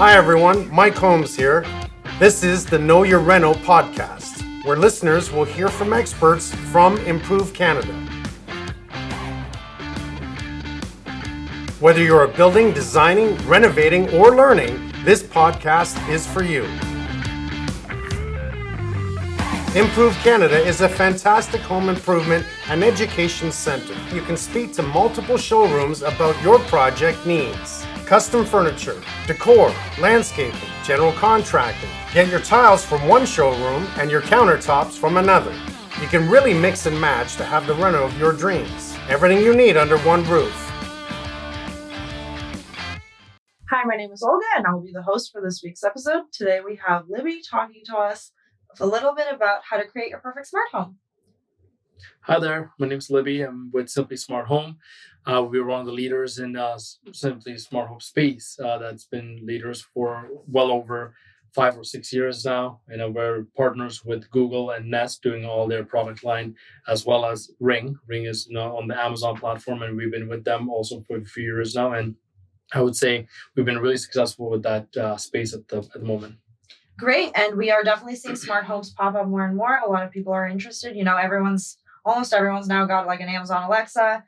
Hi everyone, Mike Holmes here. This is the Know Your Reno podcast, where listeners will hear from experts from Improve Canada. Whether you're building, designing, renovating, or learning, this podcast is for you. Improve Canada is a fantastic home improvement and education center. You can speak to multiple showrooms about your project needs. Custom furniture, decor, landscaping, general contracting. Get your tiles from one showroom and your countertops from another. You can really mix and match to have the reno of your dreams. Everything you need under one roof. Hi, my name is Olga and I'll be the host for this week's episode. Today we have Libby talking to us a little bit about how to create your perfect smart home. Hi there, my name is Libby. I'm with Simply Smart Home. We're one of the leaders in Simply Smart Home space that's been leaders for well over 5 or 6 years now. We're partners with Google and Nest doing all their product line, as well as Ring. Ring is now on the Amazon platform, and we've been with them also for a few years now. And I would say we've been really successful with that space at the moment. Great, and we are definitely seeing smart homes pop up more and more. A lot of people are interested. Almost everyone's now got like an Amazon Alexa.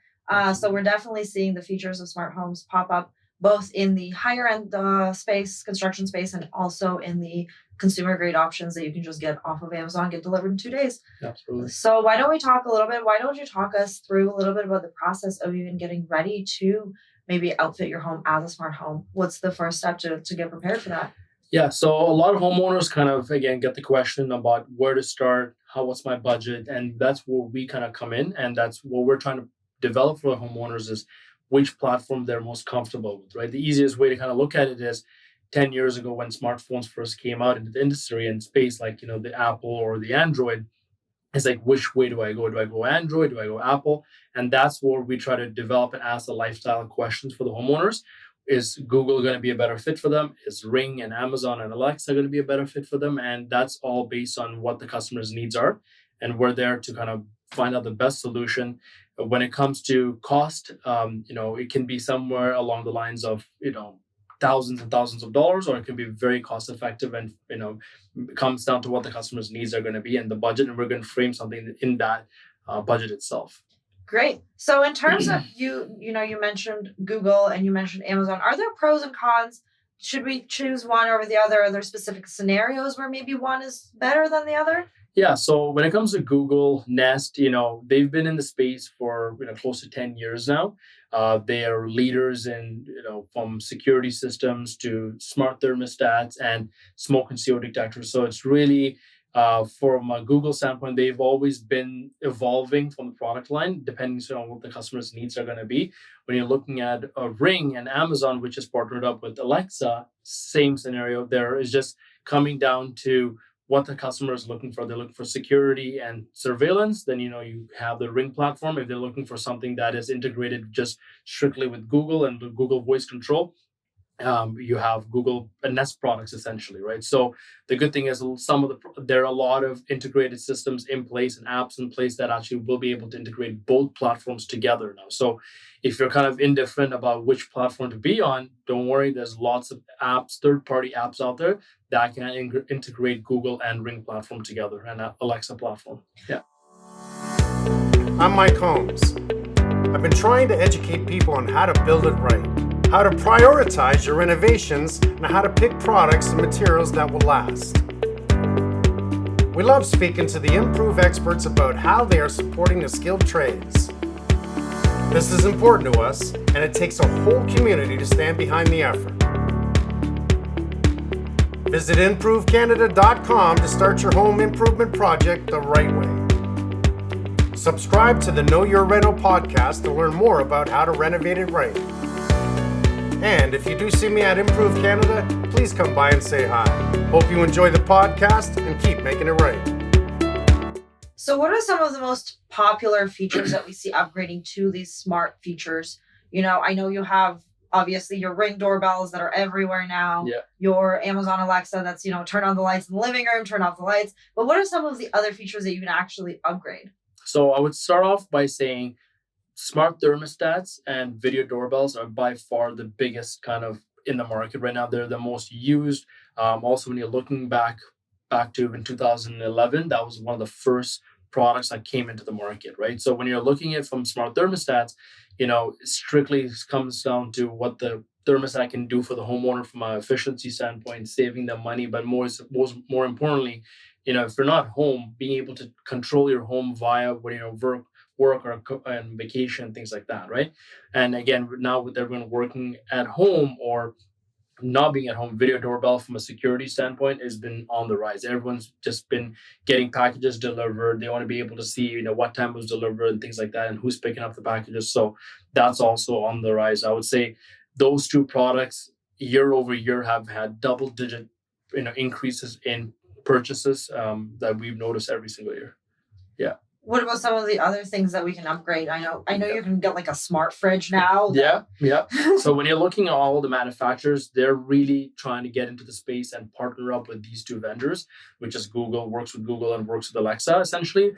So we're definitely seeing the features of smart homes pop up both in the higher end space, construction space, and also in the consumer grade options that you can just get off of Amazon, get delivered in 2 days. Absolutely. So why don't you talk us through a little bit about the process of even getting ready to maybe outfit your home as a smart home? What's the first step to get prepared for that? Yeah, so a lot of homeowners kind of, again, get the question about where to start, what's my budget, and that's where we kind of come in, and that's what we're trying to develop for the homeowners is which platform they're most comfortable with, right? The easiest way to kind of look at it is 10 years ago when smartphones first came out into the industry and space, like, the Apple or the Android, it's like, which way do I go? Do I go Android? Do I go Apple? And that's where we try to develop and ask the lifestyle questions for the homeowners. Is Google going to be a better fit for them? Is Ring and Amazon and Alexa going to be a better fit for them? And that's all based on what the customer's needs are. And we're there to kind of find out the best solution. When it comes to cost, it can be somewhere along the lines of, thousands and thousands of dollars, or it can be very cost effective and, it comes down to what the customer's needs are going to be and the budget. And we're going to frame something in that budget itself. Great. So in terms of you mentioned Google and you mentioned Amazon. Are there pros and cons? Should we choose one over the other? Are there specific scenarios where maybe one is better than the other? Yeah. So when it comes to Google, Nest, they've been in the space for close to 10 years now. They are leaders in from security systems to smart thermostats and smoke and CO detectors. So it's really from a Google standpoint, they've always been evolving from the product line, depending on what the customer's needs are going to be. When you're looking at a Ring and Amazon, which is partnered up with Alexa, same scenario there is just coming down to what the customer is looking for. They're looking for security and surveillance. Then, you have the Ring platform. If they're looking for something that is integrated just strictly with Google and the Google voice control, you have Google and Nest products essentially, right? So the good thing is there are a lot of integrated systems in place and apps in place that actually will be able to integrate both platforms together now. So if you're kind of indifferent about which platform to be on, don't worry. There's lots of apps, third-party apps out there that can integrate Google and Ring platform together and Alexa platform. Yeah. I'm Mike Holmes. I've been trying to educate people on how to build it right, how to prioritize your renovations, and how to pick products and materials that will last. We love speaking to the Improve experts about how they are supporting the skilled trades. This is important to us, and it takes a whole community to stand behind the effort. Visit improvecanada.com to start your home improvement project the right way. Subscribe to the Know Your Reno podcast to learn more about how to renovate it right. And if you do see me at Improve Canada, please come by and say hi. Hope you enjoy the podcast and keep making it right. So what are some of the most popular features that we see upgrading to these smart features? I know you have obviously your Ring doorbells that are everywhere now. Yeah. Your Amazon Alexa that's, turn on the lights in the living room, turn off the lights. But what are some of the other features that you can actually upgrade? So I would start off by saying smart thermostats and video doorbells are by far the biggest kind of in the market right now. They're the most used. Also, when you're looking back to in 2011, that was one of the first products that came into the market, right? So when you're looking at from smart thermostats, strictly comes down to what the thermostat can do for the homeowner from an efficiency standpoint, saving them money, but more importantly, if you're not home, being able to control your home via when work or and vacation, things like that, right? And again, now with everyone working at home or not being at home, video doorbell from a security standpoint has been on the rise. Everyone's just been getting packages delivered. They want to be able to see, what time was delivered and things like that, and who's picking up the packages. So that's also on the rise. I would say those two products year over year have had double digit, increases in purchases that we've noticed every single year. Yeah. What about some of the other things that we can upgrade? I know you can get like a smart fridge now. Yeah. So when you're looking at all the manufacturers, they're really trying to get into the space and partner up with these two vendors, which is Google, works with Google and works with Alexa, essentially,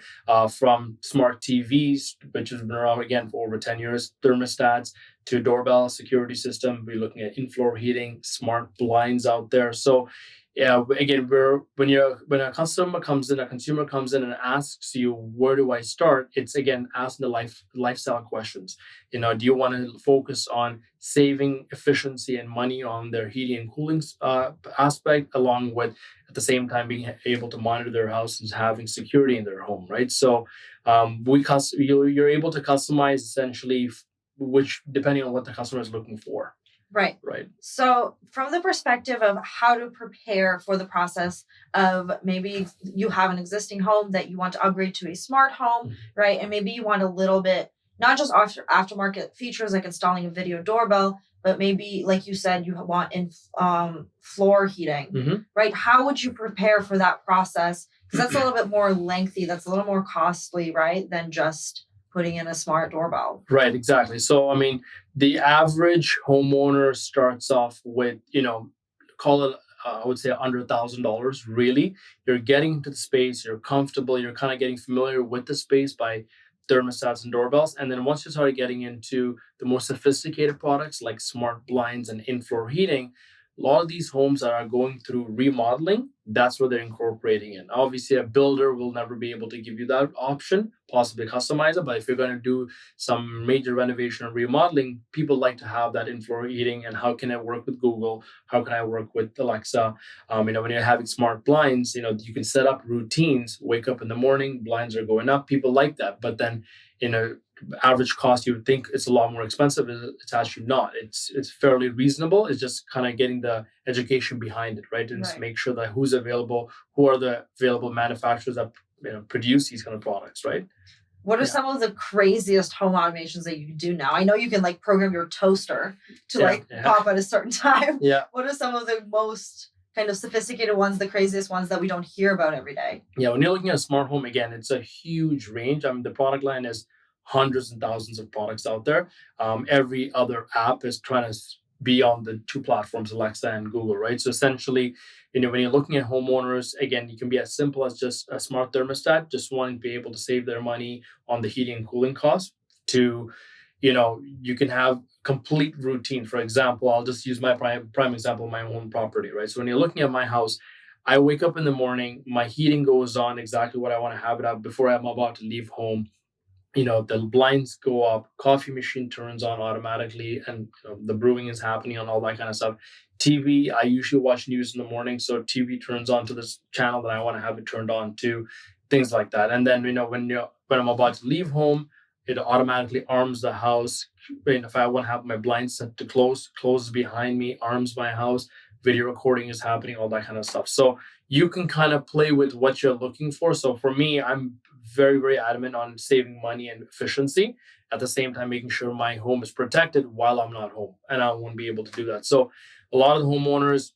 from smart TVs, which has been around again for over 10 years, thermostats, to doorbell security system. We're looking at in-floor heating, smart blinds out there. So yeah, again, when a consumer comes in and asks you, where do I start? It's again asking the lifestyle questions. Do you want to focus on saving efficiency and money on their heating and cooling aspect, along with at the same time being able to monitor their house and having security in their home, right? So you're able to customize essentially which depending on what the customer is looking for. Right. So from the perspective of how to prepare for the process of maybe you have an existing home that you want to upgrade to a smart home, right? And maybe you want a little bit, not just aftermarket features like installing a video doorbell, but maybe, like you said, you want floor heating, right? How would you prepare for that process? Because that's a little bit more lengthy. That's a little more costly, right? Than just putting in a smart doorbell. Right, exactly. So, the average homeowner starts off with, call it, I would say under $1,000, really. You're getting into the space, you're comfortable, you're kind of getting familiar with the space by thermostats and doorbells. And then once you start getting into the more sophisticated products like smart blinds and in-floor heating, a lot of these homes that are going through remodeling, that's where they're incorporating in. Obviously, a builder will never be able to give you that option, possibly customize it. But if you're going to do some major renovation or remodeling, people like to have that in-floor heating. And how can I work with Google? How can I work with Alexa? When you're having smart blinds, you can set up routines. Wake up in the morning, blinds are going up. People like that. But then, average cost, you would think it's a lot more expensive. It's actually not. It's fairly reasonable. It's just kind of getting the education behind it, right? And just make sure that who's available, who are the available manufacturers that produce these kind of products, right? What are some of the craziest home automations that you can do now? I know you can program your toaster to pop at a certain time. Yeah. What are some of the most kind of sophisticated ones, the craziest ones that we don't hear about every day? Yeah, when you're looking at a smart home, again, it's a huge range. The product line is hundreds and thousands of products out there. Every other app is trying to be on the two platforms, Alexa and Google, right? So essentially, when you're looking at homeowners, again, you can be as simple as just a smart thermostat, just wanting to be able to save their money on the heating and cooling costs, to, you can have complete routine. For example, I'll just use my prime example of my own property, right? So when you're looking at my house, I wake up in the morning, my heating goes on exactly what I want to have it up before I'm about to leave home. The blinds go up, coffee machine turns on automatically, and the brewing is happening and all that kind of stuff. TV, I usually watch news in the morning, so TV turns on to this channel that I want to have it turned on to, things like that. And then, when I'm about to leave home, it automatically arms the house. If I want to have my blinds set to closes behind me, arms my house, video recording is happening, all that kind of stuff. So you can kind of play with what you're looking for. So for me, I'm very, very adamant on saving money and efficiency, at the same time making sure my home is protected while I'm not home, and I won't be able to do that. So a lot of the homeowners,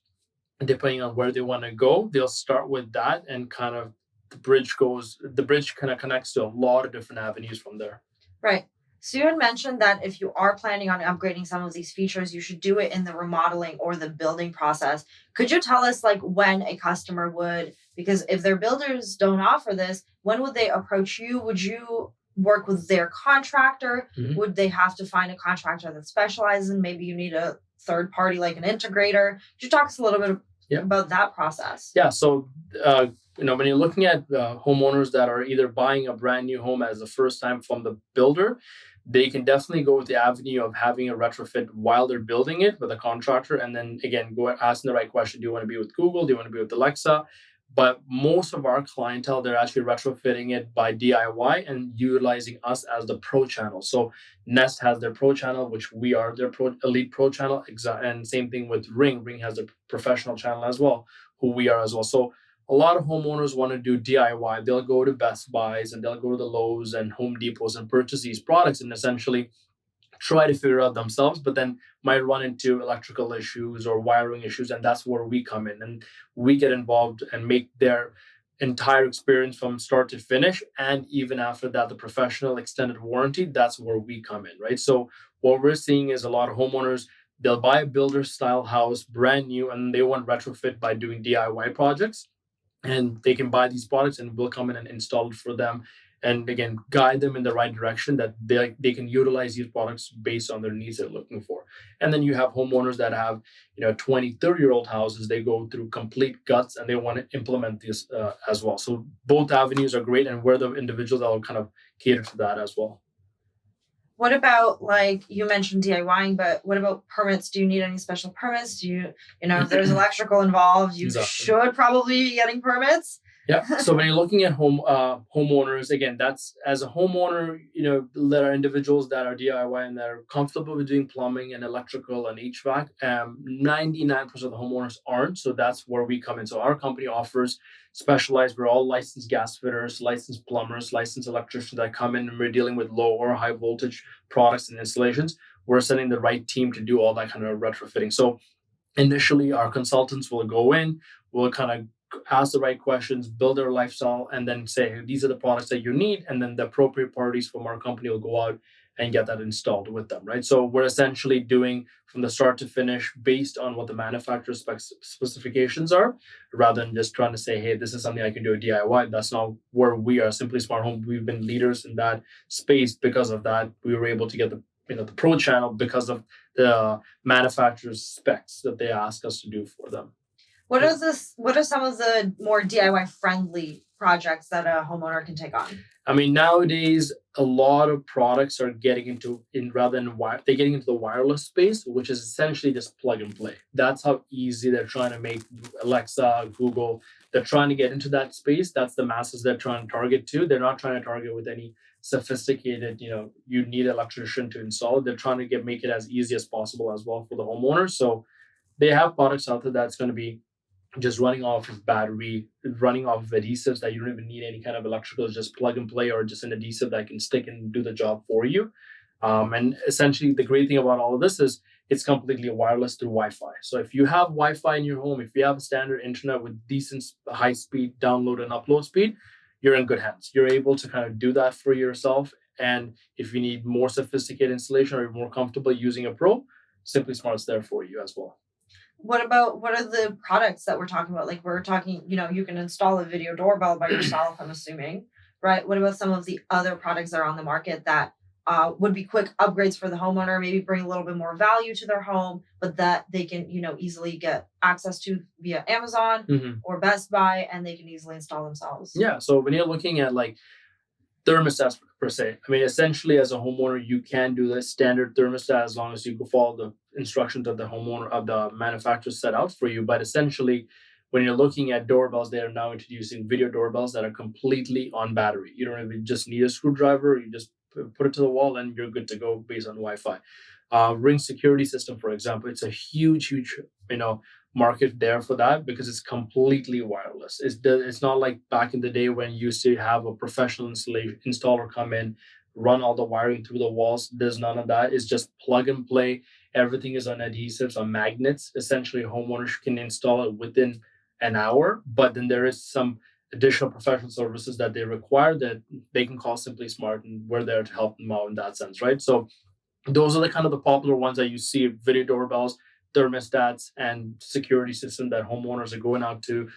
depending on where they want to go, they'll start with that, and kind of the bridge kind of connects to a lot of different avenues from there. Right. So you had mentioned that if you are planning on upgrading some of these features, you should do it in the remodeling or the building process. Could you tell us when a customer would, because if their builders don't offer this, when would they approach you? Would you work with their contractor? Would they have to find a contractor that specializes in, maybe you need a third party, like an integrator. Could you talk us a little bit about that process? Yeah. So, when you're looking at homeowners that are either buying a brand new home as the first time from the builder, they can definitely go with the avenue of having a retrofit while they're building it with a contractor. And then again, go asking the right question. Do you want to be with Google? Do you want to be with Alexa? But most of our clientele, they're actually retrofitting it by DIY and utilizing us as the pro channel. So Nest has their pro channel, which we are their elite pro channel. And same thing with Ring. Ring has a professional channel as well, who we are as well. So a lot of homeowners want to do DIY. They'll go to Best Buys and they'll go to the Lowe's and Home Depots and purchase these products and essentially try to figure out themselves, but then might run into electrical issues or wiring issues. And that's where we come in and we get involved and make their entire experience from start to finish. And even after that, the professional extended warranty, that's where we come in, right? So what we're seeing is a lot of homeowners, they'll buy a builder style house brand new and they want retrofit by doing DIY projects. And they can buy these products and we'll come in and install it for them and again guide them in the right direction that they can utilize these products based on their needs they're looking for. And then you have homeowners that have 20-30-year-old houses. They go through complete guts and they want to implement this as well. So both avenues are great and we're the individuals that will kind of cater to that as well. What about, like you mentioned DIYing, but what about permits? Do you need any special permits? Do you, if there's electrical involved, you should probably be getting permits. Yeah. So when you're looking at homeowners, again, that's as a homeowner, there are individuals that are DIY and that are comfortable with doing plumbing and electrical and HVAC. 99% of the homeowners aren't. So that's where we come in. So our company offers specialized, we're all licensed gas fitters, licensed plumbers, licensed electricians that come in and we're dealing with low or high voltage products and installations. We're sending the right team to do all that kind of retrofitting. So initially our consultants will go in, we'll kind of ask the right questions, build their lifestyle, and then say, hey, these are the products that you need. And then the appropriate parties from our company will go out and get that installed with them, right? So we're essentially doing from the start to finish based on what the manufacturer specifications are, rather than just trying to say, hey, this is something I can do a DIY. That's not where we are. Simply Smart Home, we've been leaders in that space. Because of that, we were able to get the pro channel because of the manufacturer's specs that they ask us to do for them. What are some of the more DIY friendly projects that a homeowner can take on? I mean, nowadays a lot of products are getting into they're getting into the wireless space, which is essentially just plug and play. That's how easy they're trying to make Alexa, Google. They're trying to get into that space. That's the masses they're trying to target to. They're not trying to target with any sophisticated, you need an electrician to install it. They're trying to make it as easy as possible as well for the homeowner. So they have products out there that's going to be just running off of battery, running off of adhesives that you don't even need any kind of electrical, just plug and play or just an adhesive that can stick and do the job for you. And essentially the great thing about all of this is it's completely wireless through Wi-Fi. So if you have Wi-Fi in your home, if you have a standard internet with decent high speed download and upload speed, you're in good hands. You're able to kind of do that for yourself. And if you need more sophisticated installation or you're more comfortable using a pro, Simply Smart's there for you as well. What are the products that we're talking about? Like we're talking, you can install a video doorbell by yourself, I'm assuming, right? What about some of the other products that are on the market that would be quick upgrades for the homeowner, maybe bring a little bit more value to their home, but that they can, easily get access to via Amazon or Best Buy, and they can easily install themselves? Yeah. So when you're looking at like thermostats per se, I mean, essentially as a homeowner, you can do the standard thermostat as long as you follow the instructions that the homeowner of the manufacturer set out for you. But essentially, when you're looking at doorbells, they are now introducing video doorbells that are completely on battery. You don't even just need a screwdriver. You just put it to the wall and you're good to go based on Wi-Fi. Ring security system, for example, it's a huge, market there for that because it's completely wireless. It's not like back in the day when you used to have a professional installer come in, run all the wiring through the walls. There's none of that. It's just plug and play. Everything is on adhesives, on magnets. Essentially, homeowners can install it within an hour, but then there is some additional professional services that they require that they can call Simply Smart, and we're there to help them out in that sense, right? So those are the kind of the popular ones that you see: video doorbells, thermostats, and security system that homeowners are going out to,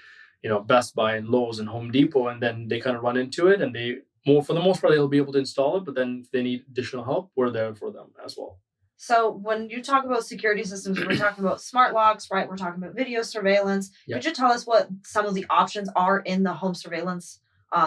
Best Buy and Lowe's and Home Depot, and then they kind of run into it, and for the most part, they'll be able to install it. But then if they need additional help, we're there for them as well. So when you talk about security systems, we're talking about smart locks, right? We're talking about video surveillance. Yep. Could you tell us what some of the options are in the home surveillance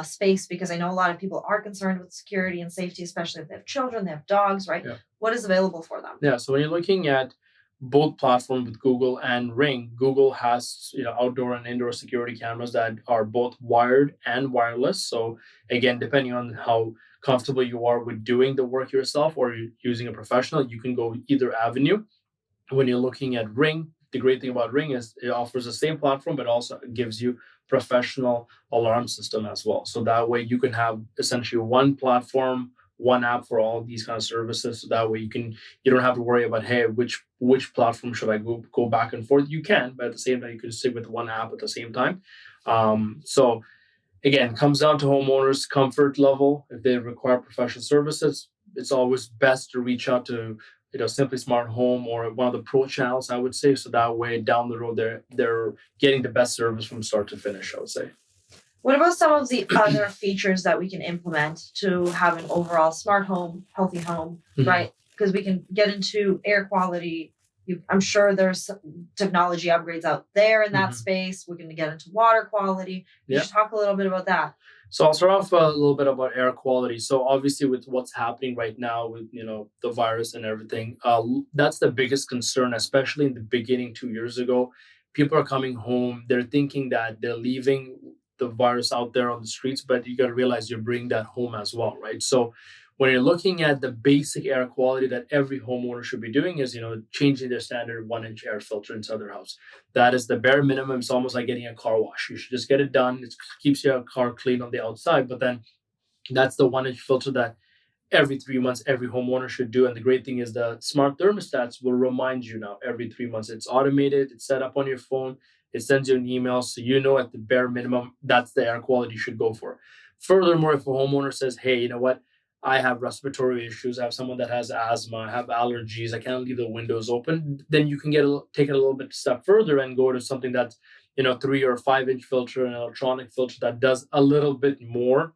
space? Because I know a lot of people are concerned with security and safety, especially if they have children, they have dogs, right? Yeah. What is available for them? Yeah. So when you're looking at both platforms with Google and Ring, Google has outdoor and indoor security cameras that are both wired and wireless. So again, depending on how comfortable you are with doing the work yourself or you're using a professional, you can go either avenue. When you're looking at Ring, the great thing about Ring is it offers the same platform, but also gives you professional alarm system as well. So that way you can have essentially one platform, one app for all these kind of services. So that way you don't have to worry about, hey, which platform should I go back and forth. You can, but at the same time you can stick with one app at the same time. So again, comes down to homeowners' comfort level. If they require professional services, it's always best to reach out to Simply Smart Home or one of the pro channels, I would say. So that way down the road they're getting the best service from start to finish, I would say. What about some of the other features that we can implement to have an overall smart home, healthy home, Mhm. right? Because we can get into air quality. I'm sure there's technology upgrades out there in that Mhm. space. We're going to get into water quality. Could you Yeah. just talk a little bit about that? So I'll start off a little bit about air quality. So obviously, with what's happening right now with the virus and everything, that's the biggest concern, especially in the beginning 2 years ago. People are coming home, they're thinking that they're leaving the virus out there on the streets, but you got to realize you're bringing that home as well, right? So when you're looking at the basic air quality that every homeowner should be doing is changing their standard 1 inch air filter inside their house. That is the bare minimum. It's almost like getting a car wash. You should just get it done. It keeps your car clean on the outside, but then that's the 1 inch filter that every 3 months every homeowner should do. And the great thing is the smart thermostats will remind you now every 3 months. It's automated. It's set up on your phone. It sends you an email, so at the bare minimum that's the air quality you should go for. Furthermore, if a homeowner says, "Hey, you know what? I have respiratory issues. I have someone that has asthma. I have allergies. I can't leave the windows open." Then you can take it a little bit step further and go to something that's 3 or 5 inch filter, an electronic filter that does a little bit more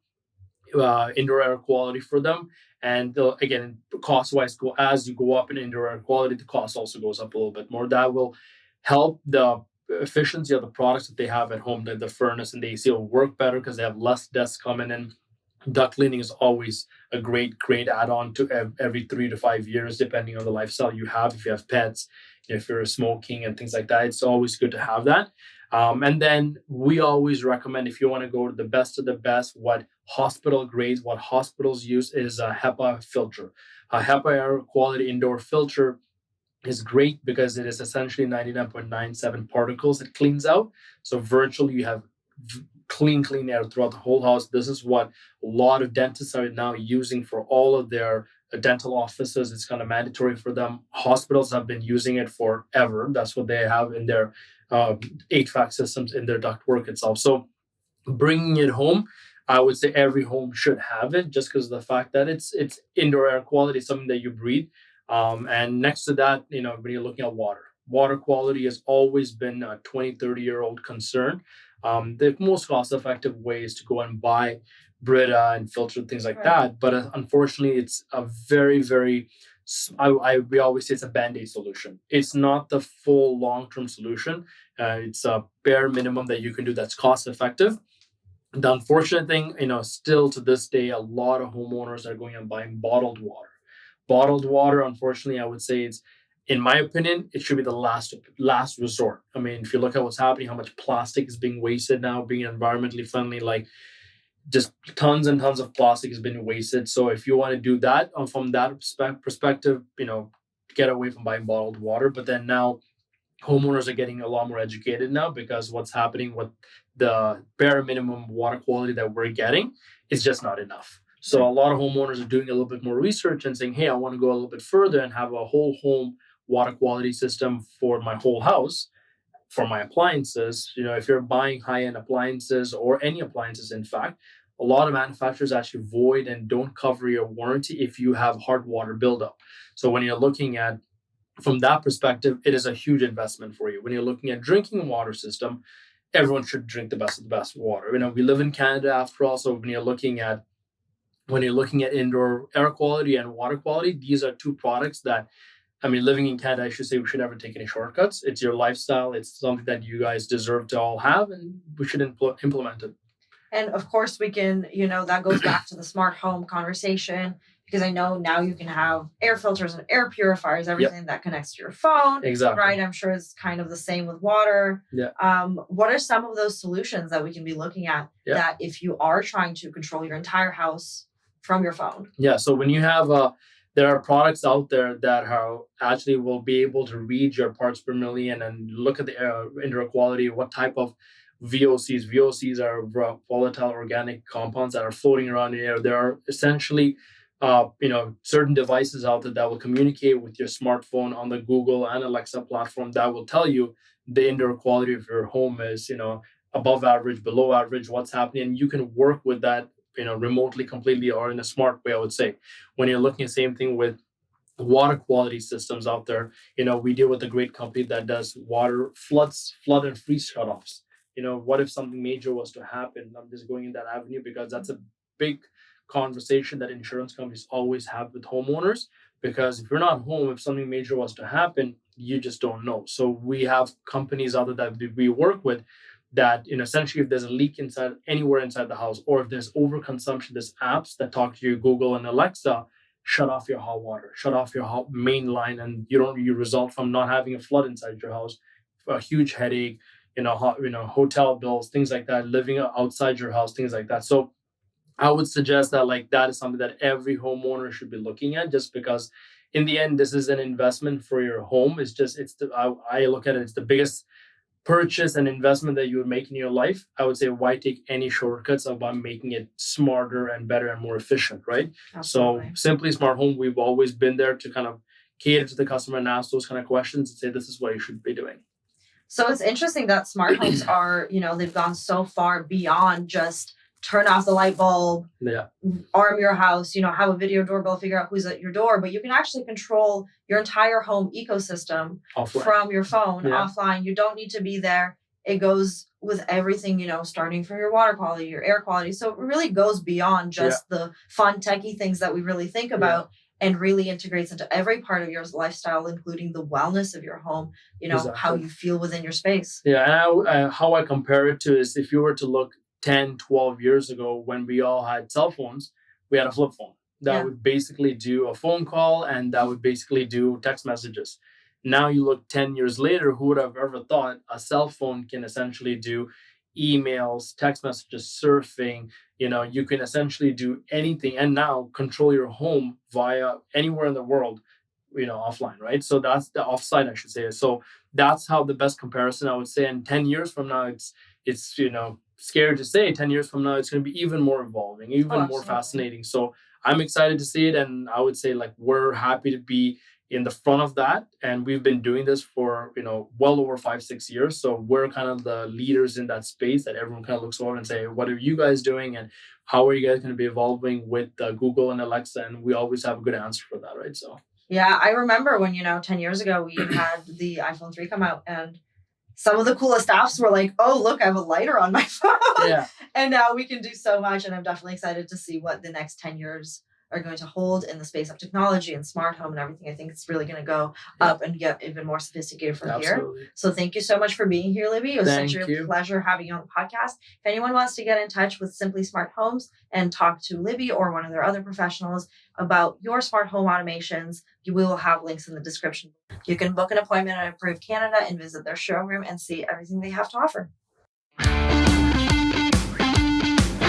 indoor air quality for them. And again, cost wise, as you go up in indoor air quality, the cost also goes up a little bit more. That will help the efficiency of the products that they have at home. The furnace and the AC will work better because they have less dust coming in. Duct cleaning is always a great add-on to every 3 to 5 years, depending on the lifestyle you have. If you have pets, if you're smoking and things like that, it's always good to have that. And then we always recommend, if you want to go to the best of the best, what hospital grades, what hospitals use is a HEPA filter. A HEPA air quality indoor filter is great because it is essentially 99.97 particles it cleans out. So virtually you have clean air throughout the whole house. This is what a lot of dentists are now using for all of their dental offices. It's kind of mandatory for them. Hospitals have been using it forever. That's what they have in their HVAC systems, in their ductwork itself. So bringing it home, I would say every home should have it, just because of the fact that it's indoor air quality, something that you breathe. And next to that, when you're looking at water quality has always been a 20, 30-year-old concern. The most cost effective way is to go and buy Brita and filter things like Right. that. But unfortunately, it's a very, very, we always say it's a band aid solution. It's not the full long term solution. It's a bare minimum that you can do that's cost effective. The unfortunate thing, still to this day, a lot of homeowners are going and buying bottled water. Bottled water, unfortunately, I would say in my opinion, it should be the last resort. I mean, if you look at what's happening, how much plastic is being wasted now, being environmentally friendly, like just tons and tons of plastic has been wasted. So if you want to do that from that perspective, get away from buying bottled water. But then now homeowners are getting a lot more educated now, because what's happening with the bare minimum water quality that we're getting is just not enough. So a lot of homeowners are doing a little bit more research and saying, hey, I want to go a little bit further and have a whole home water quality system for my whole house, for my appliances. If you're buying high-end appliances, or any appliances, in fact, a lot of manufacturers actually void and don't cover your warranty if you have hard water buildup. So when you're looking at from that perspective, it is a huge investment for you. When you're looking at drinking water system, everyone should drink the best of the best water. We live in Canada after all, so when you're looking at indoor air quality and water quality, these are two products that I mean, living in Canada, I should say we should never take any shortcuts. It's your lifestyle. It's something that you guys deserve to all have, and we should implement it. And of course, we can, that goes back to the smart home conversation, because I know now you can have air filters and air purifiers, everything that connects to your phone. Exactly. Right. I'm sure it's kind of the same with water. Yeah. What are some of those solutions that we can be looking at that if you are trying to control your entire house from your phone? Yeah. So when you have there are products out there that actually will be able to read your parts per million and look at the indoor quality, what type of VOCs. VOCs are volatile organic compounds that are floating around in the air. There are essentially, certain devices out there that will communicate with your smartphone on the Google and Alexa platform that will tell you the indoor quality of your home is, above average, below average, what's happening, and you can work with that, remotely, completely, or in a smart way, I would say. When you're looking at the same thing with water quality systems out there, we deal with a great company that does flood and freeze shutoffs. What if something major was to happen? I'm just going in that avenue because that's a big conversation that insurance companies always have with homeowners, because if you're not home, if something major was to happen, you just don't know. So we have companies out there that we work with that, essentially if there's a leak anywhere inside the house, or if there's overconsumption, there's apps that talk to your Google and Alexa, shut off your hot water, shut off your main line, and you result from not having a flood inside your house, a huge headache, hotel bills, things like that, living outside your house, things like that. So I would suggest that that is something that every homeowner should be looking at, just because in the end, this is an investment for your home. I look at it, it's the biggest purchase and investment that you would make in your life. I would say, why take any shortcuts about making it smarter and better and more efficient, right? Absolutely. So Simply Smart Home, we've always been there to kind of cater to the customer and ask those kind of questions and say, this is what you should be doing. So it's interesting that smart homes are, they've gone so far beyond just turn off the light bulb, arm your house, have a video doorbell, figure out who's at your door, but you can actually control your entire home ecosystem offline. From your phone offline. You don't need to be there. It goes with everything, starting from your water quality, your air quality. So it really goes beyond just the fun techie things that we really think about, and really integrates into every part of your lifestyle, including the wellness of your home, exactly. How you feel within your space. Yeah, and how I compare it to is, if you were to look 10, 12 years ago, when we all had cell phones, we had a flip phone that would basically do a phone call and that would basically do text messages. Now you look 10 years later, who would have ever thought a cell phone can essentially do emails, text messages, surfing, you can essentially do anything, and now control your home via anywhere in the world, offline, right? So that's the offsite, I should say. So that's how the best comparison, I would say. And 10 years from now, it's scary to say, 10 years from now, it's going to be even more evolving, even more fascinating. So I'm excited to see it. And I would say we're happy to be in the front of that. And we've been doing this for, well over 5-6 years. So we're kind of the leaders in that space that everyone kind of looks over and say, what are you guys doing? And how are you guys going to be evolving with Google and Alexa? And we always have a good answer for that, right? So yeah, I remember when, 10 years ago, we had the iPhone 3 come out, and some of the coolest apps were like, oh, look, I have a lighter on my phone. Yeah. And now we can do so much. And I'm definitely excited to see what the next 10 years are going to hold in the space of technology and smart home and everything. I think it's really going to go up and get even more sophisticated from here. So thank you so much for being here, Libby. It was such a pleasure having you on the podcast. If anyone wants to get in touch with Simply Smart Homes and talk to Libby or one of their other professionals about your smart home automations, we will have links in the description. You can book an appointment at Approved Canada and visit their showroom and see everything they have to offer.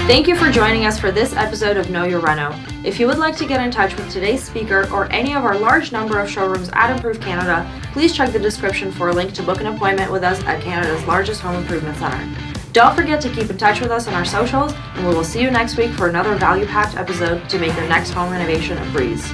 Thank you for joining us for this episode of Know Your Reno. If you would like to get in touch with today's speaker or any of our large number of showrooms at Approved Canada, please check the description for a link to book an appointment with us at Canada's largest home improvement center. Don't forget to keep in touch with us on our socials, and we will see you next week for another value-packed episode to make your next home renovation a breeze.